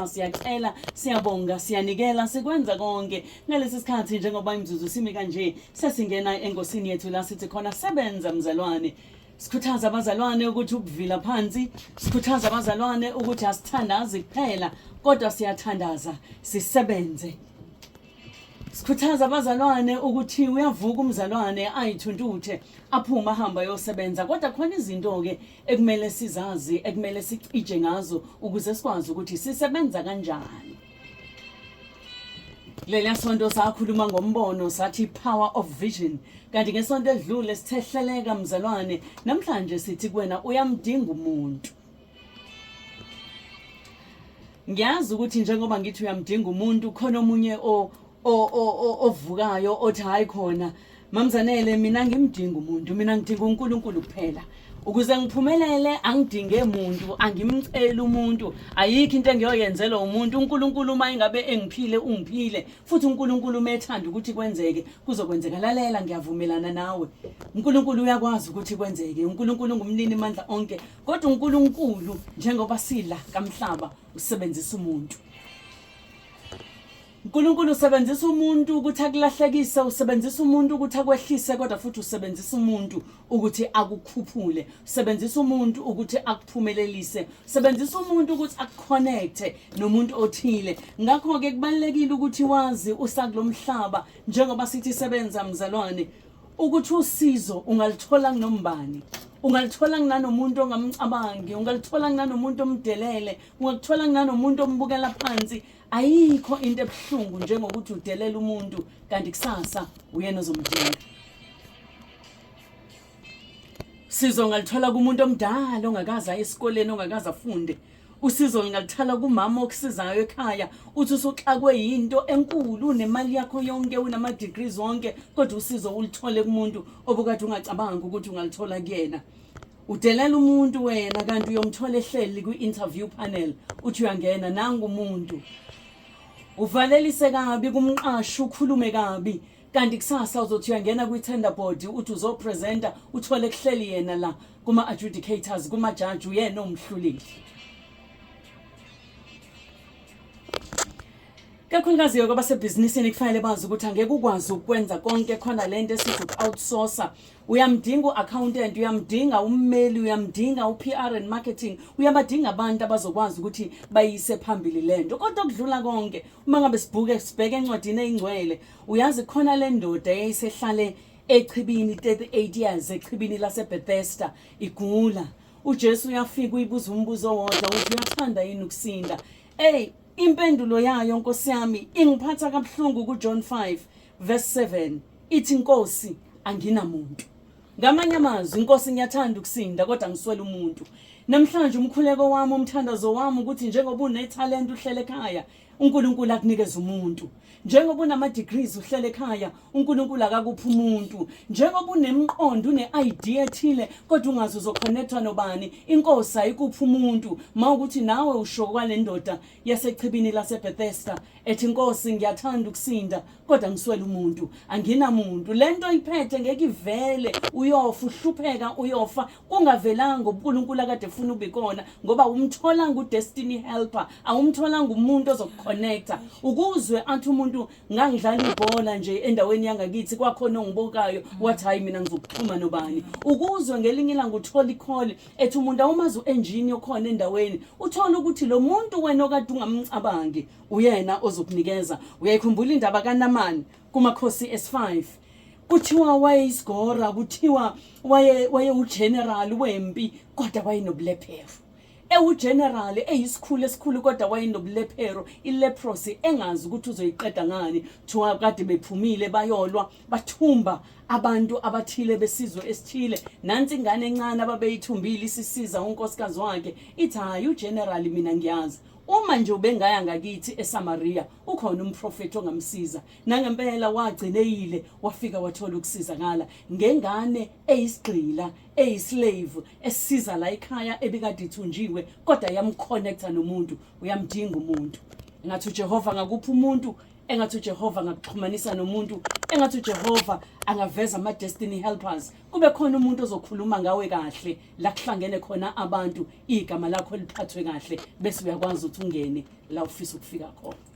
siyabonga, siyacela, siyabonga, siyanikela, sikwenza konke. Ngalesi sikhathi njengoba imzuzu simi kanje, sesingena engosini yethu la sithi khona sebenza mzalwane. Sikhuthaza abazalwane ukuthi ukuvila phansi, sikhuthaza abazalwane ukuthi asithandazi kuphela, kodwa siyathandaza, sisebenze. Sikhuthaza abazalwane ukuthi uyavuka umzalwane ayithuntuthe aphuma ahamba yosebenza, kodwa khona izinto ke ekumele sizazi, ekumele sicije ngazo ukuze sikwazi ukuthi sisebenza kanjani. Leli sonto sakhuluma ngombono sathi power of vision, kanti ngesonto edlule sithehleleka mzalwane, namhlanje sithi kuwena uyamdinga umuntu. Ngiyazi ukuthi njengoba ngithi uyamdinga umuntu khona omunye ovukayo othi hayi khona mamzanele mina ngimdinga umuntu, mina ngidinga uNkulunkulu kuphela. Ukuze ngiphumelele angidinge umuntu, angimcela umuntu, ayikho into engiyoyenzela umuntu. uNkulunkulu uma ingabe engiphile ungiphile, futhi uNkulunkulu methanda ukuthi kwenzeke kuzokwenzeka. Lalela, ngiyavumelana nawe. uNkulunkulu uyakwazi ukuthi kwenzeke. uNkulunkulu ngumnini mandla onke, kodwa uNkulunkulu njengoba sidla kamhlaba usebenzisa umuntu. uNkulunkulu usebenzisa umuntu ukuthi akulahlekise, usebenzisa umuntu ukuthi akwehlise, kodwa futhi usebenzisa umuntu ukuthi akukhuphule, usebenzisa umuntu ukuthi akuphumelelise, usebenzisa umuntu ukuthi akuconnecte nomuntu othile. Ngakho ke kubalekile ukuthi wazi usakulomhlaba njengoba sithi sebenza mzalwane, ukuthi usizo ungalithola kunombani. Ungalithola kunanomuntu ongamcabangi, ungalithola kunanomuntu omdelele, ungalithola kunanomuntu ombukela phansi. Ayikho into ebuhlungu njengokuthi udelela umuntu kanti kusasa uyena ozomdinga. Usizo ngalithola kumuntu omdala ongakaza esikoleni, ongakaza afunde. Usizo ngalithola kumama okusizayo ekhaya, uthi usuxakwe yinto enkulu, nemali yakho yonke, unama degrees wonke, kodwa usizo ulithole kumuntu obukade ungacabanga ukuthi ungalithola kuyena. Udelela umuntu wena kanti uyomthola ehleli kwi-interview panel, uthi uyangena nangu umuntu. Uvalelise kabi kumqashi, ukhulume kabi, kanti kusasa uzothi uyangena kwi-tender board, uthi uzopresenta, uthole kuhleli yena la kuma-adjudicators, kuma-judge, uyena omhluleli. Kakhulukazi yokuba sebhizinisini kufanele bazi ukuthi angeke ukwazi ukwenza konke, khona lento esithi uku-outsourcer. Uyamdinga u-accountant, uyamdinga ummeli, uyamdinga u-PR and marketing, uyabadinga abantu abazokwazi ukuthi bayise phambili lento. Kodwa okudlula konke, uma ngabe sibheke encwadini eyingcwele, uyazi khona le ndoda eyayisehlale echibini 38 years, echibini laseBethesda igula. uJesu uyafika uyibuza umbuzo owodwa ukuthi uyathanda yini ukusinda. Impendulo yayo Nkosi yami ingiphatha kabuhlungu kuJohn 5 verse 7, ithi Nkosi anginamuntu. Ngamanye amazwi, Nkosi ngiyathanda ukusinda kodwa ngiswele umuntu. Namhlanje umkhuleko wami, umthandazo wami ukuthi njengoba unetalent uhlele ekhaya, uNkulunkulu akunikeza umuntu. Njengoba unama degrees uhlele ekhaya, uNkulunkulu akakuphi umuntu. Njengoba unemqondo, une-idea ethile kodwa ungazi uzoconnectwa nobani, Inkosi ayikuphi umuntu. Mawukuthi nawe usho kwale ndoda yasechibini laseBethesda ethi Nkosi ngiyathanda ukusinda kodwa ngiswele umuntu, anginamuntu. Lento iphethe ngeke ivele, uyofa, uhlupheka uyofa, kungavelanga uNkulunkulu akade ufuna ubikona, ngoba umthola ngudestiny helper, awumthola ngumuntu ozokconnecta. Ukuzwe athi umuntu ngangidlala ibhola nje endaweni yangakithi, kwakhona ongibokayo wathi hayi mina ngizokuxhuma nobani. Ukuzwe ngelinye ilanga uthola ikholi ethi umuntu awumazi u-engineer okhona endaweni, uthola ukuthi lo muntu wena okade ungamcabangi uyena ozokunikeza. Uyayikhumbula indaba kaNamani kuMakhosi S5, kuthiwa wayeyisigora, kuthiwa waye ugeneral wempi kodwa wayenobulephero. General eyisikhulu esikhulu kodwa wayenobulephero, ileprosy engazi ukuthi uzoyiqeda ngani. Thiwa kade bephumile bayolwa, bathumba abantu abathile besizwe esithile. Nansi ingane encane ababeyithumbile isisiza unkosikazi wakhe, ithi hayi ugeneral mina ngiyazi, uma nje ubengaya ngakithi eSamaria ukhona umprofeti ongamsiza. Nangempela wagcineyile, wafika wathola ukusizakala ngengane eyisigqila, eyislave, esiza la ekhaya ebikade ithunjiwe kodwa yamconnecta nomuntu. Uyamdinga umuntu. Ngathi uJehova ngakuphi umuntu engathi uJehova angakuxhumanisa nomuntu, engathi uJehova angaveza ama destiny helpers, kube khona umuntu ozokhuluma ngawe kahle la kuhlangene khona abantu, igama lakho liphathwe kahle, bese uyakwazi ukuthi ungene la ufisa ukufika khona.